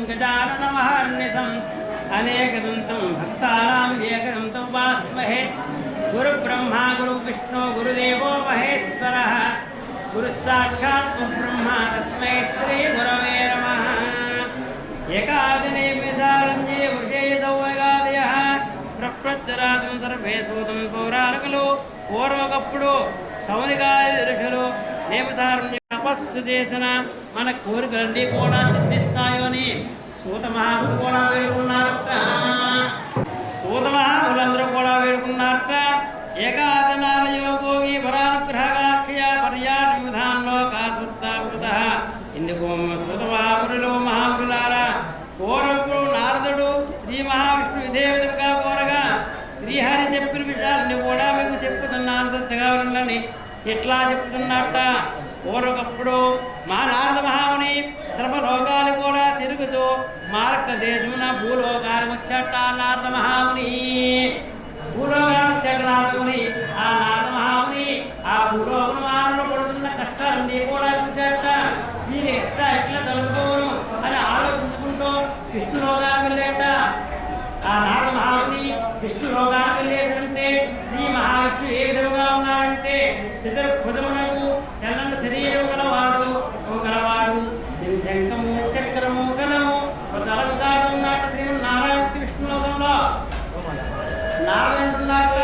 गजाननमहर्निशम् अनेकदन्तं भक्तानां एकदन्तं उपास्महे गुरुब्रह्मा गुरुविष्णु गुरुदेवो महेश्वरः गुरुसाक्षात् ब्रह्मा तस्मै श्रीगुरवे नमः एकादिने विदारण्ये वृषे दौवगादयः प्रप्रच्चरातं सर्वे सूतं पौराणिकलो పూర్వకప్పుడు సౌనికాది ఋషులు నేమసారం తపస్సు చేసిన మన కోరికలన్నీ కూడా సిద్ధిస్తాయో అని సూత మహాములు కూడా వేడుకున్నారట. సూత మహాములందరూ కూడా వేడుకున్నారట. ఏకాదనాల యోగోగి పరానుగ్రహకాక్షయ పర్యాటన విధానంలో కాసుర్తాపుత ఇందుకు సూత మహాములు మహాములారా పూర్వప్పుడు నారదుడు శ్రీ మహావిష్ణువు ఇదే విధంగా కోరగా శ్రీహరి చెప్పిన విషయాన్ని కూడా మీకు చెప్పుతున్నాను, శ్రద్ధగా ఉండండి. ఎట్లా చెప్తున్నట్ట, పూర్వకప్పుడు మా నారద మహాముని సర్వలోకాలు కూడా తిరుగుతూ మార్గదేశమున భూలోకాలు వచ్చాట. నారద మహాముని భూలోకాలు వచ్చాట. నారదముని ఆ నారద మహాముని ఆ భూలోక మానవులు పడుతున్న కష్టాలన్నీ కూడా చూచాట. వీళ్ళు ఎట్లా తలుపుకోను అని ఆలోచించుకుంటూ విష్ణులోకానికి వెళ్ళేట. ఆ నారద మహాముని విష్ణు లోకానికి వెళ్ళేదంటే శ్రీ మహావిష్ణు ఏ విధంగా ఉన్నారంటే చతుర్భుజమునకు తెల్లని శరీరం గలవాడు శంఖము చక్రము గలము అలంకారం ఉన్నట్టు శ్రీమన్నారాయణ విష్ణు లోకంలో నారదంటున్నాక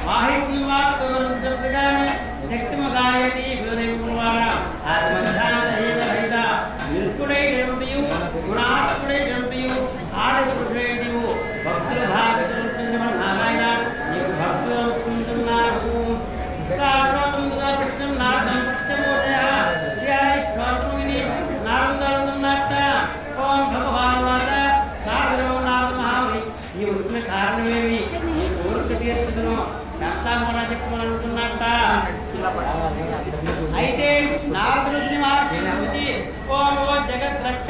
వాహిని వార్తగానే శక్తిము గాయతి నిర్గుడైనటియు గుణాత్ముడైనటియు ఆది పురుషుడైనటియు భక్తుల భాగవతులు నారాయణ నీకు భక్తులు అనుకుంటున్నారు. కృష్ణం నారదం సత్యమూర్తయ శ్రీహరి స్తోత్రం విని నారదుడు అడుగుతున్నట్ట. ఓం భగవాన్ మాత నారదుడు నారద మహాముని ఈ వచ్చిన కారణమేమి, ఈ కోరిక తీర్చుదును అంతా కూడా చెప్పమని అనుకున్నట్ట. అయితే నారదుడు శ్రీ మహావిష్ణువుకి ఓం జగద్రక్ష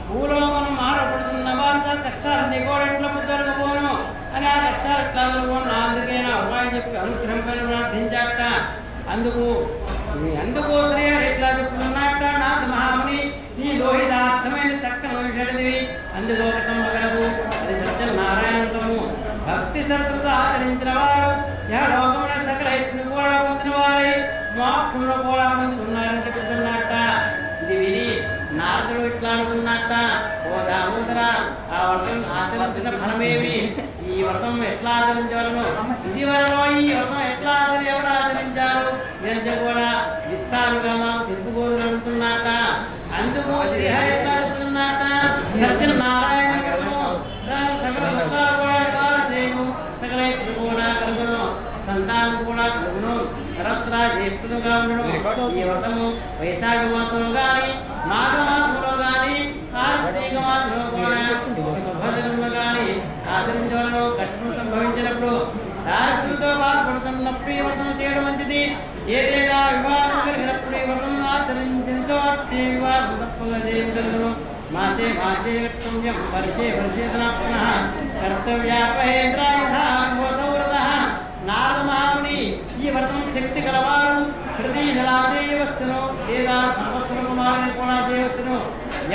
భూలోకను మారపడుతున్న వార్త కష్టాలన్నీ కూడా ఎట్లా దొరకపోను అని ఆ కష్టాలు ఎట్లా దొరకను అందుకే నా ఉపాయం చెప్పి అనుగ్రహం పైన ప్రార్థించాట. అందుకు శ్రీహరి ఎట్లా చెప్తున్నట్ట, నారద మహాముని నీ లోహితార్థమైన చక్కని విషయది అందుకు ఒక తమ్మగలదు, అది సత్యనారాయణతము. భక్తి శత్రుతో ఆచరించిన వారు లోకమున సకల ఇస్తుని కూడా పొందిన వారై మోక్షంలో కూడా పొందుతున్నారని చెప్తున్నట్ట. ఇది విని నారదుడు ఇట్లా అనుకున్నట్ట, ఓ దామోదర ఆ వ్రతం ఆచరించిన ఫలమేమి, ఈ వ్రతం ఎట్లా ఆచరించవలను, ఇది వరలో ఈ వ్రతం ఎట్లా ఎవరు ఆచరించారు నేను కూడా విస్తారుగా నాకు తెలుపుకోదు అనుకున్నట్ట. అందుకు శ్రీహరి ఎట్లా చెప్తున్నట్ట, సత్యనారాయణ సకల సత్తాలు కూడా చేయను, సకల కూడా కలుగును, సంతానం కూడా కలుగును, సరత్రా జ్యేష్ఠులుగా ఉండను. ఈ వ్రతము వైశాఖ మాసంలో కానీ మాఘ మాసంలో కానీ కార్తీక మాసంలో కూడా శుభదినంలో కానీ ఆచరించవలను. కష్టం సంభవించినప్పుడు దారిద్ర్యంతో బాధపడుతున్నప్పుడు ఈ వ్రతం చేయడం మంచిది. ఏదైనా వివాదం కలిగినప్పుడు ఈ వ్రతం ఆచరించో అట్టి వివాదం తప్పగా చేయగలను. మాసే రక్తవ్యం వర్షే వర్షేతన పునః కర్తవ్యాపహేంద్రాయుధ నారద మహాముని ఈ వ్రతం శక్తి గలవారు ప్రతి నెలా చేయవచ్చును లేదా సంవత్సరం వారిని కూడా చేయవచ్చును.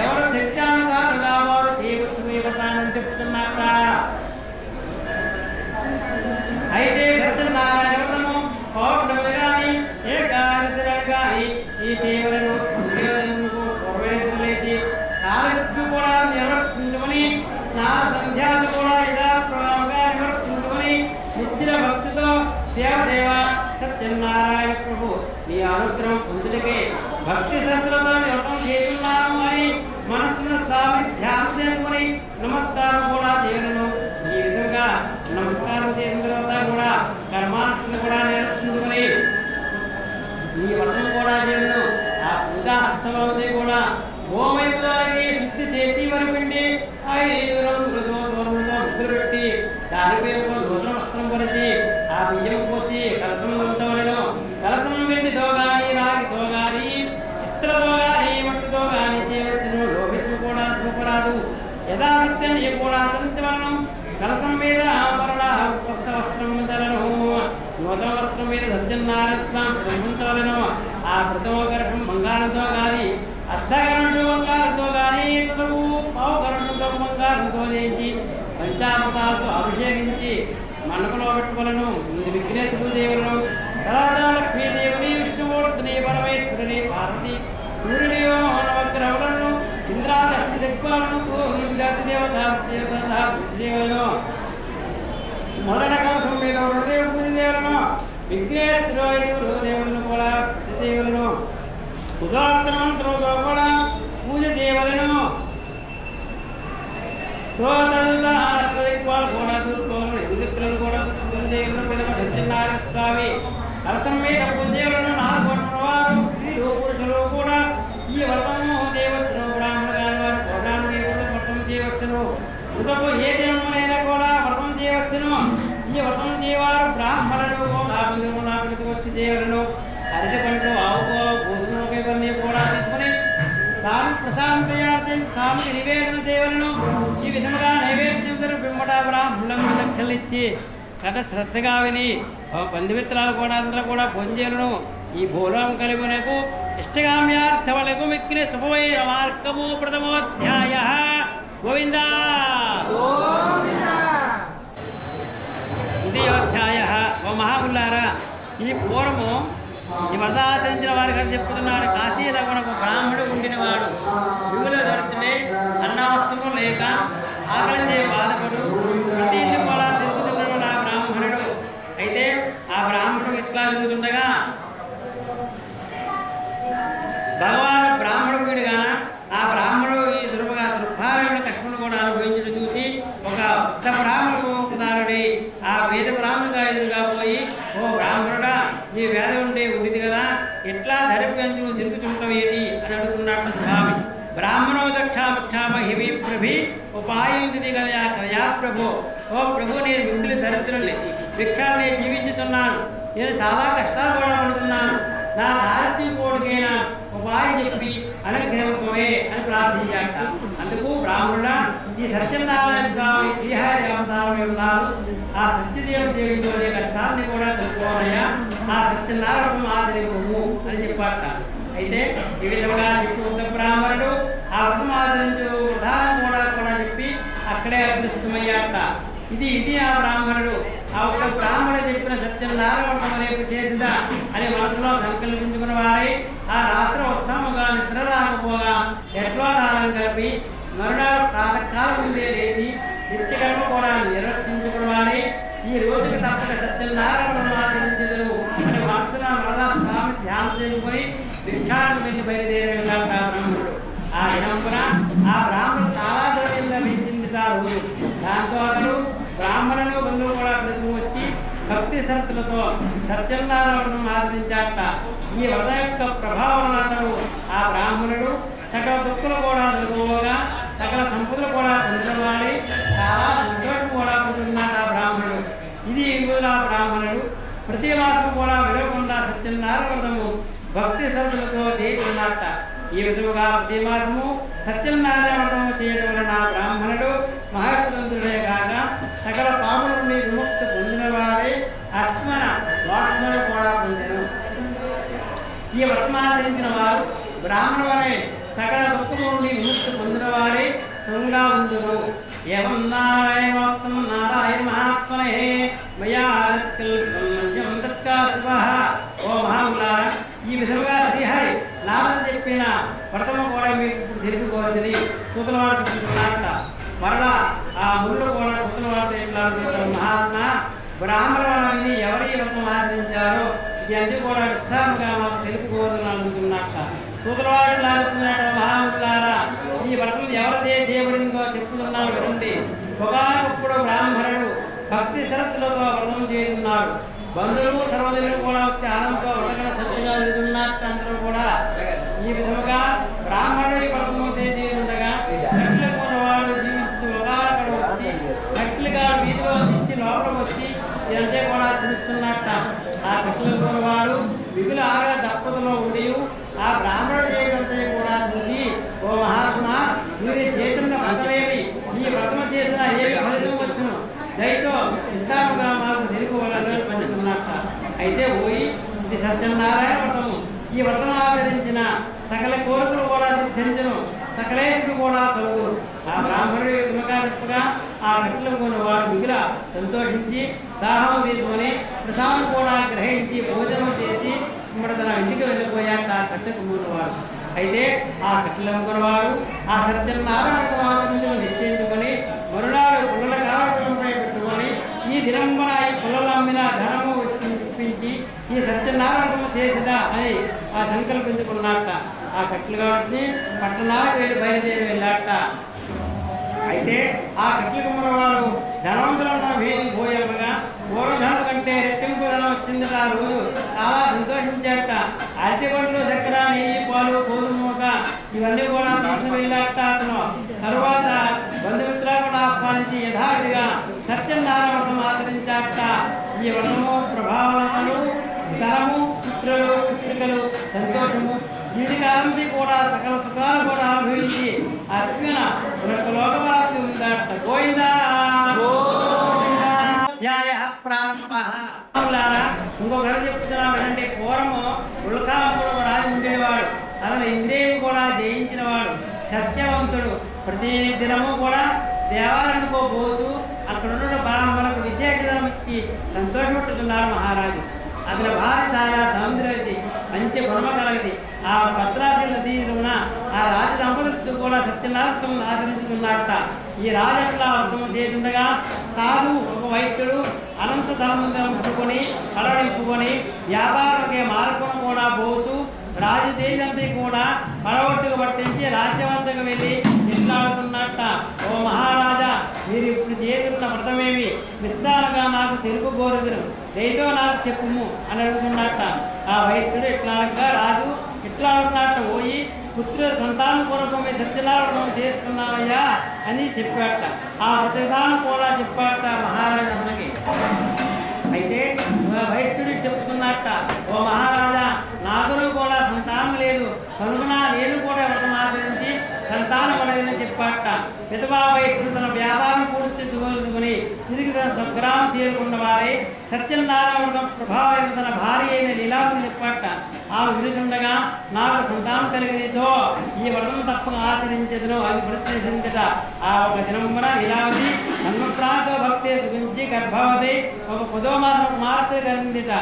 ఎవరు శక్త్యానుసారుగా వారు చేయవచ్చు ఈ వ్రతాన్ని చెప్తున్నట్ట. అయితే సత్యనారాయణ వ్రతము పౌర్ణమి కానీ ఏకాదశి కానీ ఈ సేవలను పూర్వేసి కాలకృత్యం కూడా నిర్వర్తించుకొని స్నాన సంధ్యాలు కూడా యథాప్రభావంగా నిర్వర్తించుకొని నిత్య భక్తితో దేవదేవ సత్యనారాయణ ప్రభు నీ అనుగ్రహం పొందుటకే భక్తి శ్రద్ధలతో వ్రతం చేస్తున్నాము అని మనస్సును స్వామి ధ్యానం చేసుకుని నమస్కారం కూడా చేయను. ఈ విధంగా నమస్కారం చేసిన తర్వాత కూడా కర్మానుష్ఠానం కూడా నిర్వర్తించుకొని ఈ వ్రతం కూడా చేయను. ఆ పూజాస్తవంతో కూడా గోమైపుదానికి శుద్ధి చేసి వరపిండి 5 రంగులతో దూరంలో ముగ్గురు పెట్టి దానిపై ఒక నూతన వస్త్రం పరిచి ఆ బియ్యం పోసి కలసం ఉంచవలను. కలసం వెండితో కానీ రాగితో కానీ ఇత్తడితో కానీ మట్టితో కానీ చేయవచ్చును. లోహితులు కూడా చూపరాదు. యథాశక్తిని కూడా ఆచరించవలను. కలసం మీద మరణ కొత్త వస్త్రం ఉంచలను. నూతన వస్త్రం మీద సత్యనారాయణ స్వామి ఉంచవలను. ఆ ప్రథమ గర్భం బంగారంతో కానీ అర్ధగరుడు బంగారంతో కానీ పావు గరుడు సంతోషించి పంచామృతాలతో అభిషేకించి మండపంలో పెట్టుకోలను. విఘ్నేశ్వర దేవులను తర్వాత లక్ష్మీదేవుని విష్ణుమూర్తిని పరమేశ్వరుని పార్వతి సూర్యుని నవగ్రహములను ఇంద్రాది అష్టదిక్పాలను జాతి దేవతలను మొదట కలసం మీద హృదయ పూజ దేవులను విఘ్నేశ్వర ఐదుగురు దేవులను కూడా దేవులను ఉదాహరణ మంత్రంతో కూడా పూజ దేవులను కూడా దూరుకోవాలి. ఎదుగులను కూడా దేవులను పెద్ద సత్యనారాయణ స్వామి కలసం మీద పూజ దేవులను 4 వారు స్త్రీలు పురుషులు కూడా ఈ వ్రతము చేయవచ్చును. బ్రాహ్మణ కాని వారు పౌరాణి వ్రతం చేయవచ్చును. ఉదకు ఏ దినమునైనా కూడా వ్రతం చేయవచ్చును. ఈ వ్రతం చేయవారు బ్రాహ్మణులు నాపికి వచ్చి చేయలను. అరటి పంటలు ఆవుకో భోజనం ఇవన్నీ కూడా తీసుకుని స్వామి ప్రసాదం తయారు చేసి స్వామికి నివేదన చేయవలను. ఈ విధముగా నైవేద్యం పిమ్మట బ్రాహ్మణులకు దక్షిణలు ఇచ్చి కథ శ్రద్ధగా విని పందిమిత్రాలు కూడా అందరూ కూడా పొందేలను. ఈ భూలోకం కలిగినకు ఇష్టగామ్యార్థములకు మిక్కిన శుభమైన మార్గము ప్రథమోధ్యాయ. గోవింద ద్వితీయోధ్యాయ. ఓ మహాముల్లారా, ఈ పూర్వము ఈ వ్రతాచరించిన వారికి అని చెప్పుతున్నాడు. కాశీనగరకు బ్రాహ్మణుడు ఉండినవాడు. విగులు దొరుకుతుంటే అన్నవస్త్రము లేక ఆకలిచే బాధపడు ప్రతి ఇల్లు కూడా తిరుగుతున్నాడు ఆ బ్రాహ్మణుడు. అయితే ఆ బ్రాహ్మణుడు ఇట్లా తిరుగుతుండగా భగవాను బ్రాహ్మణుడు గాన ఆ బ్రాహ్మణుడు ఈ దుర్భారమైన కష్టములు కూడా అనుభవించడం చూసి ఒక పెద్ద బ్రాహ్మణుడు ఆ వేద బ్రాహ్మణుగా ఎదురుగా పోయి, ఓ బ్రాహ్మణుడా, నీ వేదం ఉంటే ఉండిది కదా, ఎట్లా ధరిపించు తిరుగుతుంటావు ఏంటి అని అడుగుతున్నట్టు స్వామి. బ్రాహ్మణో దక్షామక్షామ హిమి ప్రభి ఉపాయం దిది కదా కయా ప్రభు. ఓ ప్రభు, నేను మిక్కులు దరిద్రుల్ని భిక్షాలు నేను జీవించుతున్నాను. నేను చాలా కష్టాలు కూడా పడుతున్నాను. నా దారిద్ర్యం కోడికైనా ఉపాయం చెప్పి అనుగ్రహమే అని ప్రార్థించాక అందుకు బ్రాహ్మణుడా, ఈ సత్యనారాయణ స్వామి శ్రీహరి అవతారం ఉన్నారు. ఆ సత్యదేవుడు దేవుడితోనే కష్టాన్ని కూడా తెలుసుకోవాలయ్యా, ఆ సత్యనారాయణ ఆచరించము అని చెప్పాట. అయితే ఈ విధంగా చెప్పుకుంటే బ్రాహ్మణుడు ఆ వ్రతం ఆచరించు విధానం కూడా చెప్పి అక్కడే అదృశ్యమయ్యాట. ఇది ఆ బ్రాహ్మణుడు ఆ ఒక్క బ్రాహ్మణుడు చెప్పిన సత్యనారాయణ రేపు చేసిందా అని మనసులో సంకల్పించుకున్న వాడై ఆ రాత్రి ఉత్సాహముగా నిద్ర రాకపోగా ఎట్లో దానం కలిపి మరునాడు ప్రాతకాలం ముందే లేచి నిత్యకర్మ కూడా నిర్వర్తించుకున్న వాడై ఈ రోజుకి తప్పక సత్యనారాయణ ఆచరించదు అని మనసులో మరలా స్వామి ధ్యానం చేసుకుని భిక్షాటం వెళ్ళి బయలుదేరేలా బ్రాహ్మణుడు. ఆ దినంపున ఆ బ్రాహ్మణుడు చాలా ద్రవ్యంగా పెంచింది ఆ రోజు. దాంతో అతడు బ్రాహ్మణులు బంధువులు కూడా ప్రతి వచ్చి భక్తి శ్రద్ధలతో సత్యనారాయణ ఆచరించాట. ఈ వ్రత యొక్క ప్రభావం అతడు ఆ బ్రాహ్మణుడు సకల దుఃఖులు కూడా దొరుకుగా సకల సంపదలు కూడా పొందినవాడి చాలా సంతోషం కూడా పొందుతున్నాడు ఆ బ్రాహ్మణుడు. ఇది ఆ బ్రాహ్మణుడు ప్రతి మాసం కూడా విడవకుండా సత్యనారాయణ వ్రతము భక్తి శ్రద్ధలతో చేయకున్నట్ట. ఈ విధముగా ప్రతి మాసము సత్యనారాయణ వ్రతము చేయడం వలన బ్రాహ్మణుడు మహేశ్వరుడే కాక సకల పాపల నుండి విముక్తి పొందినవాడే ఆత్మన వాత్మను కూడా పొందెను. ఈ వ్రతమాచరించిన వారు బ్రాహ్మణులనే సకల దుఃఖము నుండి విముక్తి పొందినవాడే సుఖంగా ఉందును. ఏవం నారాయణోక్తం నారాయణ మహాత్మనే మయా ఓ మహాములారా, ఈ విధంగా శ్రీహరి నారద చెప్పిన వ్రతము కూడా మీకు ఇప్పుడు తెలుసుకోవాలని సూతలవాడు చెప్తున్నట్ట. మరలా ఆ ముళ్ళు కూడా సూతలవాడు ఎట్లా మహాత్మా, బ్రాహ్మణులని ఎవరి వ్రతం ఆచరించారో ఇది అన్ని కూడా విస్తారంగా మాకు తెలుపుకోవాలని అనుకుంటున్నట్ట. సూతలవాడు లాగుతున్నట్టు మహాములారా, ఈ వ్రతం ఎవరిదే చేయబడిందో చెప్తున్నాను వినండి. ఒకప్పుడు బ్రాహ్మణుడు భక్తి శ్రద్ధలతో వ్రతం చేస్తున్నాడు. బంధువులు సర్వజనులు కూడా వచ్చి ఆనందంతో వ్రతగల సత్యంగా వెళ్తున్నట్టు అందరూ కూడా ఈ విధముగా బ్రాహ్మణుడు ఈ వ్రతము చేసి ఉండగా కట్లు వాడు జీవిస్తూ ఒకరు వచ్చి కట్లుగా వీధిలో దించి లోపల వచ్చి ఇదంతా కూడా చూస్తున్నట్ట. ఆ కట్లు వాడు మిగులు ఆగా దప్పతలో ఉండి ఆ బ్రాహ్మణుడు చేయడంతా కూడా చూసి, ఓ మహాత్మా, మీరు చేతున్న వ్రతమేమి, ఈ వ్రతం చేసిన ఏమి ఫలితం వచ్చును, దయతో విస్తారంగా మాకు తెలుసుకోవాలని పంచుతున్నట్ట. అయితే పోయి ఇది సత్యనారాయణ వ్రతము, ఈ వ్రతం ఆచరించిన సకల కోరికలు కూడా సిద్ధించును, సకలేశుడు కూడా కలుగురు. ఆ బ్రాహ్మణుడు యుద్ధముగా చెప్పగా ఆ కట్టెలను కొన్నవాడు మిగిలిన సంతోషించి దాహం తీసుకొని ప్రసాదం కూడా గ్రహించి భోజనం చేసి ఇప్పుడు తన ఇంటికి వెళ్ళిపోయాక ఆ కట్టె కుమ్ముకున్నవాడు. అయితే ఆ కట్టెలు అమ్ముకున్నవాడు ఆ సత్యనారాయణ ఆచరించడం నిశ్చయించుకొని మరునాడు పుల్లల కావడంపై పెట్టుకొని ఈ దినంబన ఈ పుల్లలు అమ్మిన ధనము ఇప్పించి ఈ సత్యనారాయణ చేసిదా అని ఆ సంకల్పించుకున్నట్ట. ఆ కట్టెలు కాబట్టి పట్టణాలకు వెళ్ళి బయలుదేరి వెళ్ళాట. అయితే ఆ కట్టెలు కుమ్మరవాడు ధనవంతులున్న వేసి పోయగా పూర్వధనం కంటే రెట్టింపు ధనం వచ్చిందట. ఆ రోజు చాలా సంతోషించాట. అరటిగొండ్లు చక్కెర నెయ్యి పాలు గోధుమూక ఇవన్నీ కూడా తీసుకుని వెళ్ళాట. అతను తరువాత బంధుమిత్రులు కూడా ఆహ్వానించి యథావిధిగా సత్యనారాయణ వ్రతం ఆచరించాట. ఈ వ్రతము ప్రభావలతలు ధనము పుత్రులు పుత్రికలు సంతోషము జీవితకాలంతో కూడా సకల సుఖాలు కూడా అనుభవించి అర్జున లోకపరాత్తి ఉందట. గోవిందా ఇంకొకరు చెప్తున్నాడు అంటే పూర్వము ఉల్కాపుడు రాజు ఉండేవాడు. అతను ఇంద్రియం కూడా జయించినవాడు, సత్యవంతుడు. ప్రతి దినము కూడా దేవాలయానికి పోతూ అక్కడ ఉన్న బ్రాహ్మణులకు విశేషం ఇచ్చి సంతోషపెట్టుతున్నాడు మహారాజు. అతని భార్య చాలా సౌందర్యవతి, మంచి గుణమ కలగది. ఆ భద్రాద్రి నదీన ఆ రాజ దంపతులతో కూడా సత్యనారాయణ ఆచరించుకున్నట్ట. ఈ రాజట్లా వ్రతము చేస్తుండగా సాధువు ఒక వైశ్యుడు అనంత ధనముని పడనింపుకొని వ్యాపారకే మార్పును కూడా పోతూ రాజు దేశంతో కూడా పడగొట్టుకు పట్టించి రాజ్యవంతకు వెళ్ళి ఇట్లాడుతున్నట్ట. ఓ మహారాజా, మీరు ఇప్పుడు చేస్తున్న వ్రతమేమి విస్తారంగా నాకు తెలుపు కోరుదురు, దయతో నాకు చెప్పుము అని అడుగుతున్నట్ట. ఆ వైశ్యుడు ఇట్లాగా రాజు ఇట్లాడుతున్నట్ట. పోయి పుత్రుల సంతాన పూర్వకమే సత్యనారాయణ చేస్తున్నావయ్యా అని చెప్పాట. ఆ వ్రత విధానం కూడా చెప్పాట మహారాజు అతనికి. అయితే వైశ్యుడికి చెప్తున్నట్ట, ఓ మహారాజా, నాకును కూడా సంతానం లేదు కనుక నేను కూడా వ్రతం ఆచరించి సంతానం పడదని చెప్పాట. విధవా వైశ్యుడు తన వ్యాపారం పూర్తి చూసుకుని తిరిగి తన స్వగ్రామం చేరుకున్నవాడే సత్యనారాయణ ప్రభావం తన భార్య అయిన లీలావతి చెప్పాట. ఆమె విరుచుండగా నాకు సంతానం కలిగినచో ఈ వ్రతం తప్పక ఆచరించదును అది ప్రత్యేకించట. ఆ ఒక దినమున లీలావతి హనుమప్రాంత భక్తి సుగించి గర్భవతి ఒక 10వ మాసం కుమార్తె కలిగిందిట.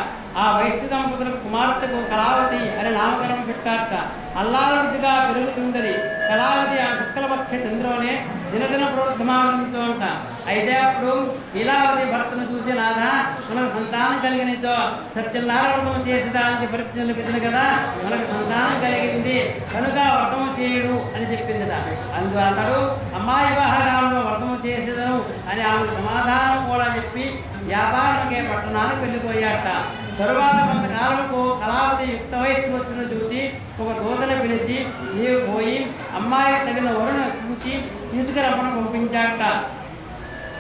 ఆ వైశ్య దంపతులకు కుమార్తెకు కళావతి అని నామకరణం పెట్టారట. అల్లారుడిగా పెరుగుతుందని కళావతి ఆ శుక్లపక్ష చంద్రునే దినదిన ప్రవృద్ధమానంతో అంట. అయితే అప్పుడు లీలావతి భర్తను చూసి నాదా మనకు సంతానం కలిగినచో సత్యనారాయణ వ్రతం చేసేదానికి పరిస్థితులు పెట్టిన కదా, మనకు సంతానం కలిగింది కనుక వ్రతము చేయుడు అని చెప్పిందిట. అందు అతడు అమ్మాయి వివాహాలలో వ్రతము చేసేదను అని ఆమెకు సమాధానం కూడా చెప్పి వ్యాపారానికే పట్టణానికి వెళ్ళిపోయాట. తరువాత కొంతకాలంకు కళావతి యుక్త వయస్సు వచ్చిన చూసి ఒక దూతను పిలిచి నీవు పోయి అమ్మాయికి తగిన వరును చూసి తీసుకురమ్మని పంపించాట.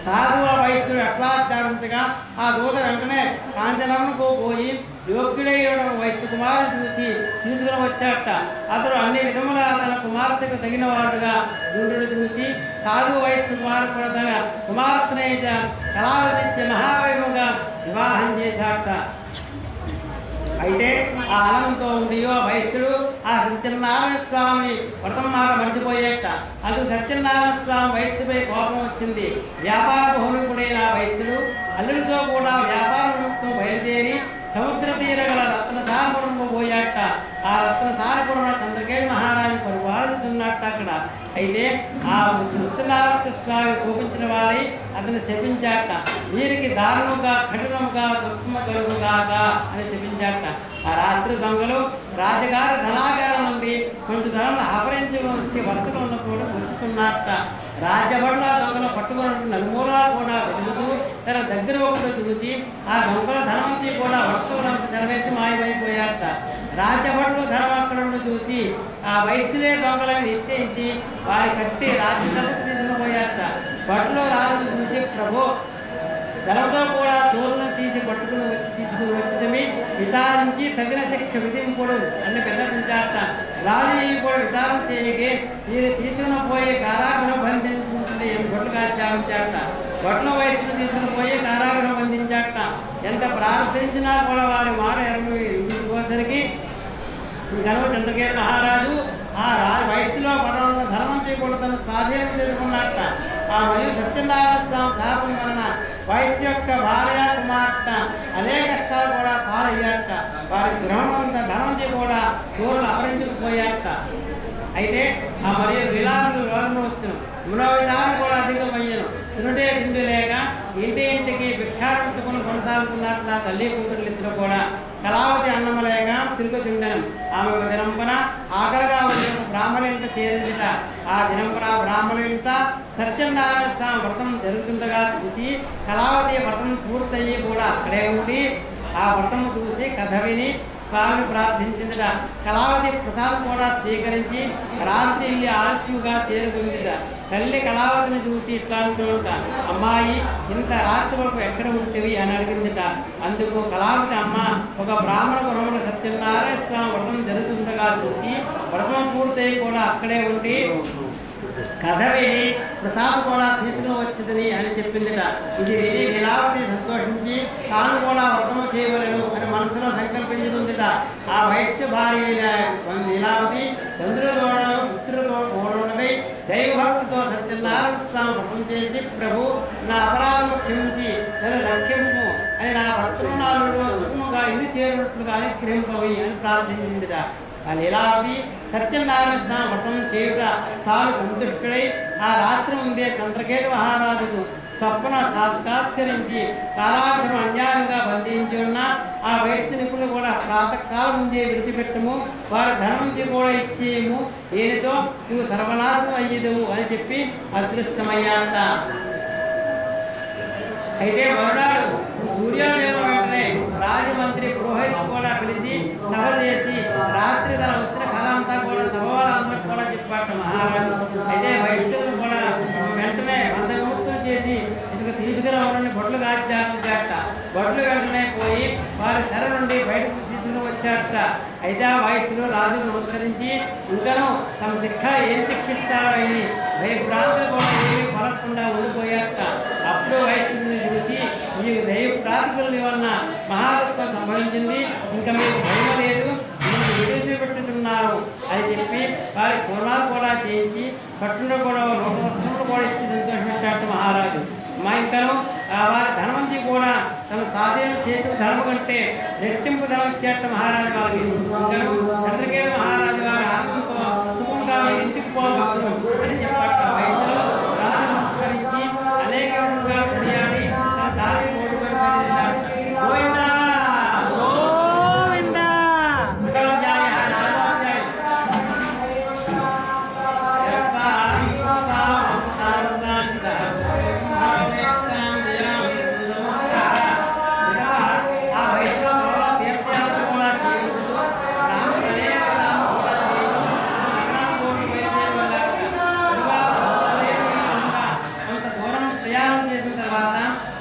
సాధువ వయస్సుడు ఎట్లా జాగ్రత్తగా ఆ దూత వెంటనే కాంచనకు పోయి యోగ్యుడైన వయస్సు కుమారుని చూసి తీసుకుని వచ్చాట. అతడు అన్ని విధములా తన కుమార్తెకు తగిన వాడుగా గుండును చూసి సాధువ వయస్సు కుమారుడు కూడా తన కుమార్తెనే కళావతిచ్చి మహావైభవంగా వివాహం చేశాట. అయితే ఆ ఆనందంతో ఉండియో వైశ్యుడు ఆ సత్యనారాయణ స్వామి వ్రతం మాట మర్చిపోయేట. అందుకు సత్యనారాయణ స్వామి వైశ్యుపై కోపం వచ్చింది. వ్యాపార బహుళకుడైన వైశ్యుడు అల్లుడితో కూడా వ్యాపార నిమిత్తం బయలుదేరి సముద్ర తీర గల రత్నసారపురంకు పోయాట. ఆ రత్నసారపురం చంద్రకేళి మహారాజు పరిపాలిస్తున్నట్ట అక్కడ. అయితే ఆ సత్యనారాయణ స్వామి కోపించిన వాడి అతను శపించాట. వీరికి దారుణంగా కఠినముగా దుఃఖము కలుగుగాక అని శపించాట. ఆ రాత్రి దొంగలు రాజగారి ధనాగారం నుండి కొంచెం ధనం అపహరించి వచ్చి వర్తలు ఉన్న చోట ఉంచుకున్నట్ట. రాజ్యబడుల దొంగలు పట్టుకున్నట్టు నలుమూలలా కూడా వెతుకుతూ తన దగ్గర ఒకటి చూసి ఆ దొంగల ధనవంతి కూడా వర్తకులంతా చెలవేసి మాయమైపోయారట. రాజ్యబడులు ధనం అక్కడ నుండి చూసి ఆ వయస్సులే దొంగలను నిశ్చయించి వారి కట్టి రాజ్య తీసుకుపోయారట. బట్టలో రాజు చూసి ప్రభు ధనంతో కూడా చోరులను తీసుకుని వచ్చింది విచారించి తగిన శిక్ష విధింపుడు అని విన్నపించారట. రాజు కూడా విచారణ చేయగే వీరు తీసుకుని పోయే కారాగృహం బంధించుకుంటే బొట్టుగా త్యాగించారట. బొట్ల వయసును తీసుకుని పోయి కారాగృహం బంధించారట. ఎంత ప్రార్థించినా కూడా వారి మాట ఎరగోసరికి గనవ చంద్రకేతు మహారాజు ఆ వయస్సులో పడవన్న ధర్మ తన స్వాధీనం చేసుకున్నట్ట. ఆ మరియు సత్యనారాయణ స్వామి శాపం వలన వయస్సు యొక్క భార్య కుమార్తె అనేక కష్టాలు కూడా పాలయ్యాట. వారి గృహమంత ధనంతి కూడా చోరులు అపహరించుకుపోయాట. అయితే ఆ మరియు విలాసులు రోగం వచ్చును, మూడవ విధానం కూడా అధికమయ్యను. తినుడే తిండి లేక ఇంటింటికి భిక్షాటముట్టుకుని కొనసాగుతున్నట్టు నా తల్లి కూతురులు ఇద్దరు కూడా. కళావతి అన్నము లేక తిరుగుచుండెను. ఆమె ఒక దినంపన ఆకలిగా ఉన్న బ్రాహ్మణ ఇంట చేరిందిట. ఆ దినంపన బ్రాహ్మణ ఇంట సత్యనారాయణ స్వామి వ్రతం జరుగుతుండగా చూసి కళావతి వ్రతం పూర్తయ్యి కూడా అక్కడే ఉండి ఆ వ్రతము చూసి కథ విని స్వామిని ప్రార్థించిందిట. కళావతి ప్రసాదం కూడా స్వీకరించి రాత్రి ఇల్లి ఆలస్యంగా చేరుకుందిట. తల్లి కళావతిని చూసి ఇట్లా అంటుంట, అమ్మాయి ఇంత రాత్రి వరకు ఎక్కడ ఉంటివి అని అడిగిందిట. అందుకు కళావతి అమ్మ ఒక బ్రాహ్మణ గృహంలో సత్యనారాయణ స్వామి వ్రతం జరుగుతుండగా చూసి వ్రతం పూర్తయి కూడా అక్కడే ఉండి కథ విని ప్రసాదం కూడా తీసుకువచ్చుదని అని చెప్పిందిట. ఇది విని లీలావతి సంతోషించి తాను కూడా వ్రతము చేయవలను అని మనసులో సంకల్పించుకుందిట. ఆ వయస్సు భార్య అయిన లీలావతి చంద్రులతోడ మిత్రులతో కూడున్నదై దైవభక్తితో సత్యనారాయణ స్వామి వ్రతం చేసి, ప్రభు నా అపరాధము క్షమించి నన్ను రక్షింపు అని నా భక్తులు నాలుగు సుఖముగా ఇల్లు చేరినట్లుగా అనుగ్రహింపవి అని ప్రార్థించిందిట. ఆ లీలావతి సత్యనారాయణ స్వామి వ్రతం చేయుట స్వామి సంతుష్టుడై ఆ రాత్రి ముందే చంద్రకేతు మహారాజుకు స్వప్న సాక్షాత్కరించి కారాగ్రహం అన్యాయంగా బంధించి ఉన్న ఆ వయస్సు నిపుణులు కూడా ప్రాతకాలం ముందే విడిచిపెట్టము, వారి ధనం కూడా ఇచ్చేయము, ఏనితో నువ్వు సర్వనాశనం అయ్యేదవు అని చెప్పి అదృశ్యమయ్యాట. అయితే మరునాడు సూర్యోదయం వెంటనే రాజమంత్రి పురోహితులు కూడా పిలిచి సభ చేసి రాత్రి తన వచ్చిన కళ అంతా కూడా సభ వాళ్ళందరూ కూడా చెప్పాట మహారాజు. అయితే వైశ్యులను కూడా వెంటనే విముక్తులు చేసి ఇటుకు తీసుకురావాలని బొట్లు కాచాట. బొట్లు వెంటనే పోయి వారి సెర నుండి బయటకు తీసుకుని వచ్చారట. అయితే ఆ వయస్సులో రాజుకు నమస్కరించి ఇంకనూ తమ శిక్ష ఏం శిక్షిస్తారో అని భయభ్రాంతులు కూడా ఏమీ పలకకుండా ఉండిపోయారట. అప్పుడు వయస్సుని చూసి మీకు దైవ ప్రాతికూల వలన మహాదుఃఖం సంభవించింది, ఇంకా మీకు భయం లేదు, మీకు విడిచిపెట్టుతున్నారు అని చెప్పి వారి పూర్ణాలు కూడా చేయించి పట్టును కూడా నూట వస్త్రములు కూడా ఇచ్చి సంతోషించాడు మహారాజు. మా ఇంకను వారి ధనవంతి కూడా తన స్వాధీనం చేసిన ధనము కంటే రెట్టింపు ధనం ఇచ్చేట మహారాజు వారికి. ఇంకను చంద్రకేతు మహారాజు వారి ఆత్మతో సుఖంగా ఇంటికి పోవచ్చు అని చెప్పాట. వయసులో రాజు నమస్కరించి అనేక విధంగా కొనియాడి తన దారి ఓడుకొని గోవిందా గోవిందా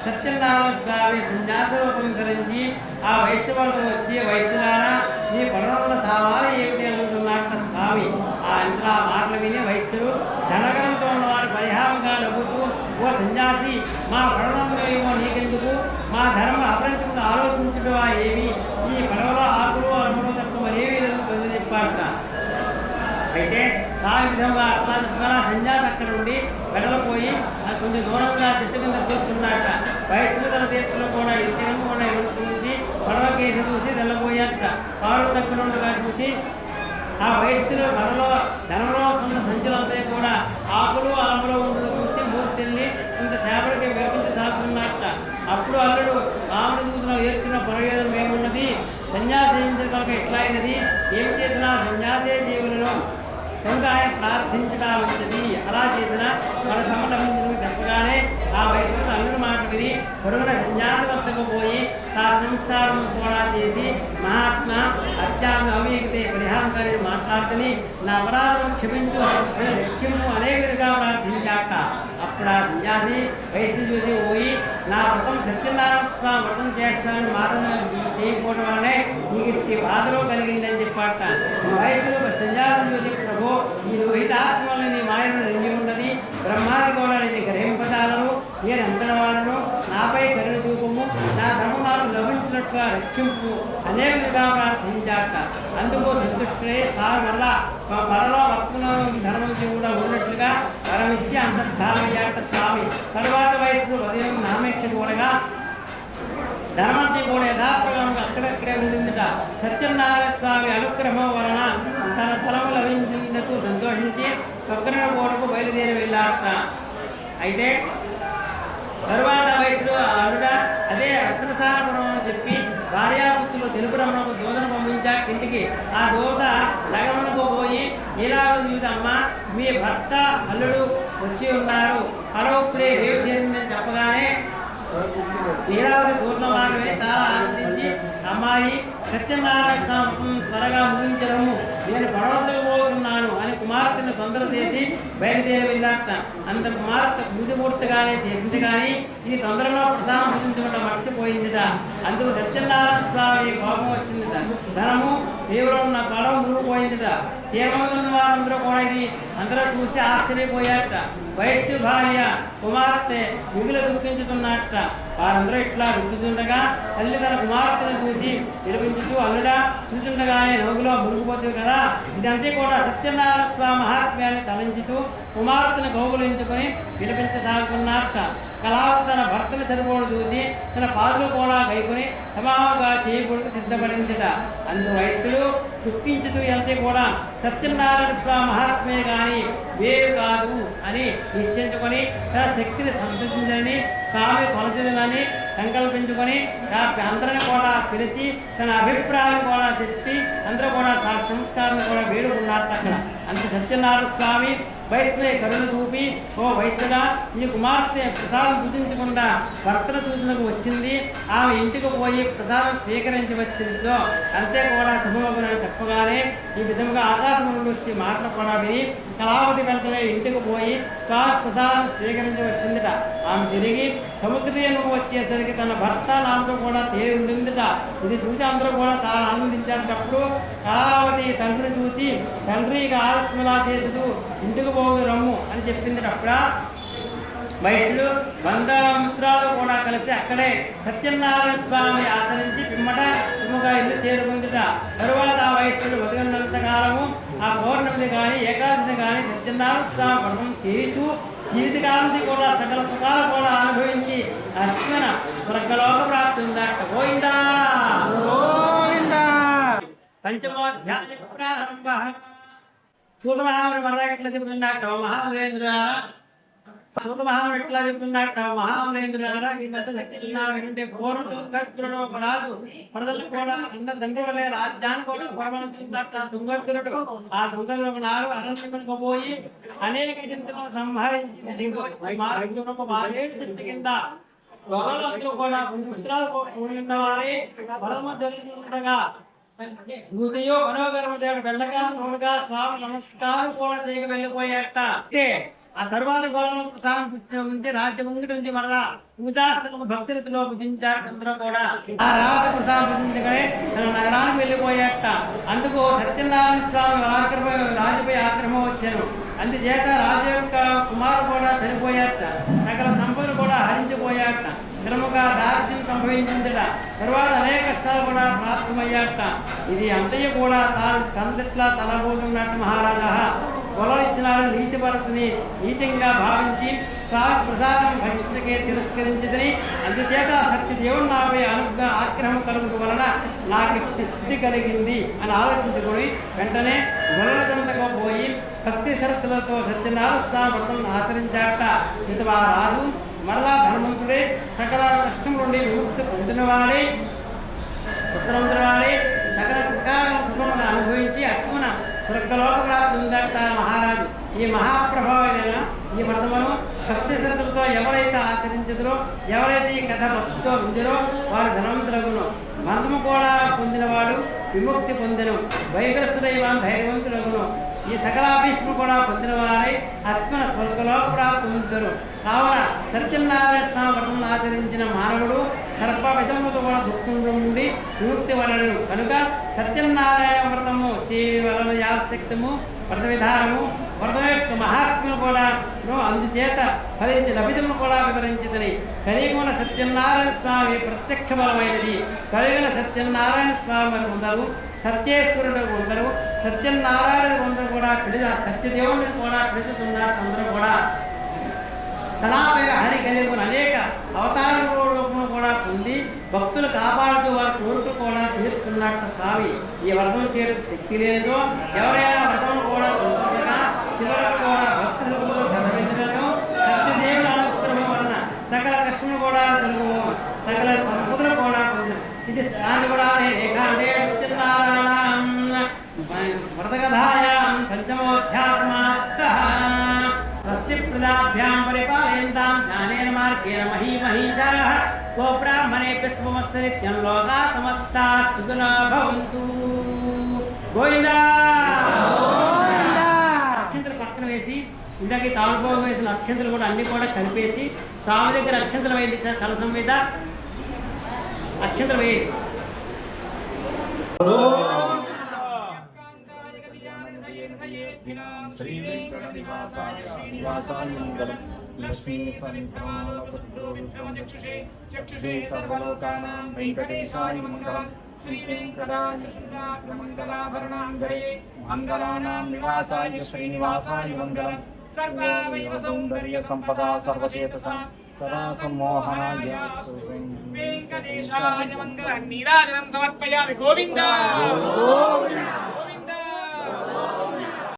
సత్యనారాయణ స్వామి సన్యాసరూపం ధరించి ఆ వయస్సు వాళ్ళకు వచ్చి వయస్సులారా నీ పనుల సామాలు ఏమిటి అనుకుంటున్నట్ట స్వామి. ఆ ఇంట్లో ఆ మాటలు విని వయస్సులు ధనగరంతో ఉన్నవారు పరిహారంగా నవ్వుతూ, ఓ సన్యాసి మా పనులలో ఏమో నీకెందుకు, మా ధర్మ అపరించకుండా ఆలోచించడమా ఏమి, ఈ పడవలో ఆకులు అనుభవం తప్ప మరేమీ లేదు బదులు చెప్పారట. అయితే స్వామి విధంగా అట్లా చెప్పారా సన్యాసి అక్కడ నుండి వెడలిపోయి అది కొంచెం దూరంగా చెట్టు కింద కూర్చున్నట్ట. వయస్సు తన తీర్థులు కూడా ఇచ్చిన కూడా ఎడుతుంది పడవ కేసు చూసి తెల్లబోయాట. పాలు తక్కువ చూసి ఆ వయస్సులో మనలో ధనంలో ఉన్న సంచులంతా కూడా ఆకులు అలంలో ఉండడం చూసి మూర్తిల్ని ఇంత సేపటికి వెలిపించి సాగుతున్నట్ట. అప్పుడు అల్లుడు రాముడి చూసిన ఏర్చిన పరవేదం ఏమున్నది, సన్యాసించిన కనుక ఎట్లా అయినది, ఏమి చేసినా సన్యాసే జీవులను కనుక ఆయన ప్రార్థించడం మంచిది, అలా చేసిన మన సమలభించడం చెప్పగానే ఆ వయసులో అల్లుడు మాట విని పొరుగున సన్యాసి వద్దకు పోయి సంస్కారం కూడా చేసి మహాత్మా అత్యాన్ని అవిగితే పరిహారంగా మాట్లాడుతుని నా అపరాధం క్షమించు లక్ష్యము అనేక విధంగా ప్రార్థించాక. అప్పుడు ఆ సన్యాసి వయసు చూసి పోయి నా వ్రతం సత్యనారాయణ స్వామి వ్రతం చేస్తానని మాటను చేయకపోవడం వల్లనే నీకు బాధలో కలిగిందని చెప్పాట. వయసులో సన్యాసం చూసి ప్రభు ఈ లోహితాత్మలో నీ మాయను నిండి ఉన్నది, బ్రహ్మాది కూడా నిన్ను గ్రహింపదాలను, నేను ఎంతన వాళ్ళను నాపై కరుణ చూపము, నా ధర్మం నాకు లభించినట్లుగా రక్షింపు అనేక విధంగా ప్రార్థించాట. అందుకు సంతుష్టుడే స్వామి వల్ల పడలో భక్తుల ధర్మం కూడా ఉన్నట్లుగా వరమిచ్చి అంతర్ధానమయ్యాట స్వామి. తరువాత వయసులో ఉదయం నామెక్కి చూడగా ధనవంతి కూడా యథాప్రకారం అక్కడక్కడే ఉండిందిట. సత్యనారాయణ స్వామి అనుగ్రహం వలన తన తలము లభించినందుకు సంతోషించి స్వగ్రహణ కోడకు బయలుదేరి వెళ్ళారట. అయితే తరువాత వయసులో అల్లుడ అదే రత్నసారపురం అని చెప్పి భార్యాపుత్రులు తెలుపు రమణకు దూతను పంపించాడు ఇంటికి. ఆ దూత లగమునకు పోయి నీలావతి చూసి, అమ్మ మీ భర్త అల్లుడు వచ్చి ఉన్నారు, అలవప్పుడే రేపు చేరిందని చెప్పగానే నీలావతి పూర్ణమానమే చాలా ఆనందించి, అమ్మాయి సత్యనారాయణ స్వామి త్వరగా ముగించడము, నేను పడవద్దకు పోతున్నాను అని కుమార్తెను తొందర చేసి బయలుదేరి వెళ్ళాట. అంత కుమార్తె పూజపూర్తిగానే చేసింది, కానీ ఈ తొందరలో ప్రసాదం పూజించడం మర్చిపోయిందిట. అందుకు సత్యనారాయణ స్వామి కోపం వచ్చిందిట. ధనము తీవ్రం ఉన్న పడవ మునిగిపోయిందిట. తీవ్రమైన వారందరూ కూడా ఇది అందరూ చూసి ఆశ్చర్యపోయారట. వయస్సు భార్య కుమార్తె మిగులు దుఃఖించుతున్నట్ట. వారందరూ ఇట్లా దుఃఖిస్తుండగా తల్లి తన కుమార్తెను చూసి వినిపించుతూ, అల్లుడా చూస్తుండగానే రోగులో మునిగిపోతుంది కదా, ఇదంతా కూడా సత్యనారాయణ స్వామి మహాత్మ్యాన్ని తలంచుతూ కుమార్తెను కౌగులించుకొని వినిపించసాగుతున్నట్ట. కళావతి తన భర్తను చనిపోవడం చూసి తన పాదులు కూడా కైకొని సమానంగా చేయకూడదు సిద్ధపడిందిట. అందు వయస్సులు దుఃఖించుతూ అంతే కూడా సత్యనారాయణ స్వామి మహాత్మే కానీ వేరు కాదు అని నిశ్చయించుకొని తన శక్తిని సంతరించని స్వామి కొలచదని సంకల్పించుకొని అందరిని కూడా పిలిచి తన అభిప్రాయం కూడా చెప్పి అందరూ కూడా సంస్కారం కూడా వేడుకున్నారు అక్కడ. అంత సత్యనారాయణ స్వామి వయస్సునే కరుణ చూపి, ఓ వయస్సుగా ఈ కుమార్తె ప్రసాదం పూజించకుండా భర్తల సూచనకు వచ్చింది, ఆమె ఇంటికి పోయి ప్రసాదం స్వీకరించి వచ్చిందో అంతే కూడా శుభమగునని చెప్పగానే ఈ విధముగా ఆకాశం నుండి వచ్చి మాటలు కూడా విని కళావతి వెంటనే ఇంటికి పోయి స్వామి ప్రసాదం స్వీకరించి వచ్చిందిట. ఆమె తిరిగి సముద్రీయంకు వచ్చేసరికి తన భర్త నామతో కూడా తేలి ఉండిందిట. ఇది చూసి అందరూ కూడా చాలా ఆనందించేటప్పుడు కళావతి తండ్రిని చూసి, తండ్రి ఇక ఆలస్యలా చేసదు, ఇంటికి పోదు రమ్ము అని చెప్పింది. అప్పుడు వయసులు బంధమిత్రాలు కూడా కలిసి అక్కడే సత్యనారాయణ స్వామి ఆచరించి పిమ్మట సుముగా ఇల్లు చేరుకుందిట. తరువాత ఆ వయస్సులు బతికినంత కాలము ఆ పౌర్ణమిని కానీ ఏకాదశిని కానీ సత్యనారాయణ స్వామి వ్రతం చేయుచు జీవితకాలంతి కూడా సకల సుఖాలు కూడా అనుభవించి అర్జున స్వర్గలోక ప్రాప్తి ఉందట. గోవిందా గోవిందా. పంచమోధ్యాయ ప్రారంభ. సూత మహాముని మరలా ఎట్లా చెప్తున్నట్టు మహామునేంద్ర, సూత మహాముని ఎట్లా చెప్తున్నట్ట, మహామునేంద్రులారా ఈ కథ చెప్తున్నారు ఏంటంటే, పూర్వ తుంగత్రుడు ఒక రాజు ప్రజలు కూడా అన్న తండ్రి వల్లే రాజ్యాన్ని కూడా పొరబడుతున్నట్ట తుంగత్రుడు. ఆ తుంగత్రుడు నాడు అరణ్యమునకు పోయి అనేక జంతువులను సంహరించి దిగొచ్చి మార్గమునకు మారేడు చెట్టు కింద గొర్రెలందరూ కూడా పుత్రాలు కూడిన వారి పరమ జరుగుతుండగా భూతయో మనోగర్మదేవుడు వెళ్ళగా చూడగా స్వామి నమస్కారం కూడా చేయక వెళ్ళిపోయాట. అంటే ఆ తర్వాత గొడవలు ప్రసాదం ఉంటే రాజ్యం ముంగిటి నుంచి మరలా పూజాస్థలము భక్తులతో పూజించారు. అందరూ కూడా ఆ రాజు ప్రసాదం పూజించగానే తన నగరానికి వెళ్ళిపోయాట. అందుకు సత్యనారాయణ స్వామి రాజుపై ఆక్రమం వచ్చాను. అందుచేత రాజు యొక్క కుమారు కూడా చనిపోయాట. సకల సంపదలు కూడా హరించిపోయాట. క్రమగా దారిద్ర్యం సంభవించిందట. తరువాత అనేక కష్టాలు కూడా ప్రాప్తమయ్యాట. ఇది అంతయు కూడా తాను తండ్రిట్లా తలబోతున్నట్టు మహారాజా కొలనిచ్చినారు నీచభరతుని నీచంగా భావించి స్వామి ప్రసాదం భక్షితకే తిరస్కరించదని, అందుచేత సత్యదేవుడు నాపై ఆగ్రహం కలుగుట వలన నాకు స్థితి కలిగింది అని ఆలోచించుకొని వెంటనే గొల్లల చెంతకు పోయి భక్తి శ్రద్ధలతో సత్యనారాయణ స్వామి వ్రతం ఆచరించాట. ఇటు ఆ రాజు మరలా ధర్మంతుడే సకల కష్టం నుండి విముక్తి పొందినవాడే పుత్రవంతులవాడే సకల సుఖమును అనుభవించి అత్మన స్వర్గలోక ప్రాప్తి ఉందట మహారాజు. ఈ మహాప్రభావమైన ఈ వ్రతమును భక్తి శ్రద్ధలతో ఎవరైతే ఆచరించదురో, ఎవరైతే ఈ కథ భక్తితో ఉందిరో వారు ధనవంతులగును. బంధము కూడా పొందినవాడు విముక్తి పొందెను. వైగ్రస్తుడైన ధైర్యవంతులగును. ఈ సకలాభీష్టము కూడా పొందిన వారై ఆత్మన స్వర్గలోక ప్రాప్తి పొందుతారు. కావున సత్యనారాయణ స్వామి వ్రతం ఆచరించిన మానవుడు సర్వ విధములతో కూడా దుఃఖం నుండి విముక్తి వలనను. కనుక సత్యనారాయణ వ్రతము చేయవలన యావశక్తము వ్రత విధానము వ్రతం యొక్క మహాత్మ్యం కూడా అందుచేత ఫలించిన విధమును కూడా వివరించిందని. కలిగిన సత్యనారాయణ స్వామి ప్రత్యక్ష బలమైనది. కలిగిన సత్యనారాయణ స్వామి కొందరు సత్యేశ్వరుడు కొందరు, సత్యనారాయణుడు కొందరు కూడా సత్యదేవుని కూడా పిలుచుతున్నారు. అందరూ కూడా సనాతన హరి కలిగిన అనేక అవతార రూపమును కూడా పొంది భక్తులు కాపాడుతూ వారి కోరికలు కూడా తీరుతున్నట్టు స్వామి. ఈ వ్రతం చేరుకు శక్తి లేదో ఎవరైనా వ్రతం కూడా చూడగా చివరకు కూడా భక్తి ధర్మించడం సత్యదేవుల అనుగ్రహం వలన సకల కష్టములు కూడా తెలుగు, సకల సంపదలు కూడా ఇది స్నాని కూడా రేఖాండే సత్యనారాయణ వ్రతకథాయాం పంచమోధ్యాసమాప్తః. స్వస్తి ప్రజాభ్యాం పరిపాలయంతాం జ్ఞానేన మార్గేణ మహీమహీషాః. గోబ్రాహ్మణేభ్యः శుభమస్తు నిత్యం. లోకాః సమస్తాః సుఖినో భవంతు. గోవిందా. అక్షంతలు పక్కన వేసి ఇందాక తాళపోగు వేసిన అక్షంతలు కూడా అన్ని కూడా కలిపేసి స్వామి దగ్గర అక్షంతలు వేయండి సార్. కలసం మీద అక్షంతలు వేయండి. శ్రీ వెంకటనివాసాయ శ్రీనివాసాయ మంగళం. లక్ష్మీ సంక్రామలపుత్రోక్షే చక్షుషే సర్వలోకానాం వెంకటేశాయ మంగళం. శ్రీ వెంకటాయ శుభ్రాగ్రమంగళాభరణాంగరే మంగళానాం నివాసాయ శ్రీనివాసాయ మంగళం. సర్వైవ సౌందర్య సంపదా సర్వచేతసా సదా సమ్మోహనాయ వెంకటేశాయ మంగళం. నీరాజనం సమర్పయామి. గోవిందా.